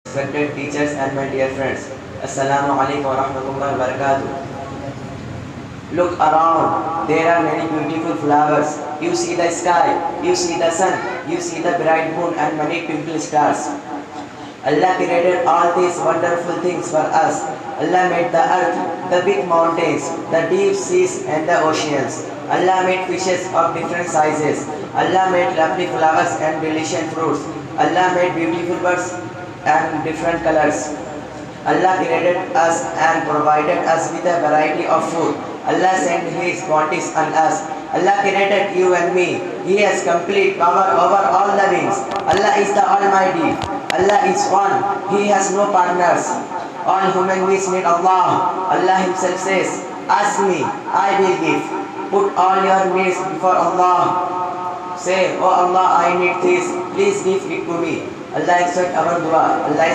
Respected teachers and my dear friends, Assalamu alaikum wa rahmatullahi wa barakatuh. Look around, there are many beautiful flowers. You see the sky, you see the sun, you see the bright moon and many twinkling stars. Allah created all these wonderful things for us. Allah made the earth, the big mountains, the deep seas and the oceans. Allah made fishes of different sizes. Allah made lovely flowers and delicious fruits. Allah made beautiful birds and different colors. Allah created us and provided us with a variety of food. Allah sent His bounties on us. Allah created you and me. He has complete power over all the beings. Allah is the Almighty. Allah is one. He has no partners. All human beings need Allah. Allah Himself says, ask me, I will give. Put all your needs before Allah. Say, oh Allah, I need this. Please give it to me. Allah accept our dua. Allah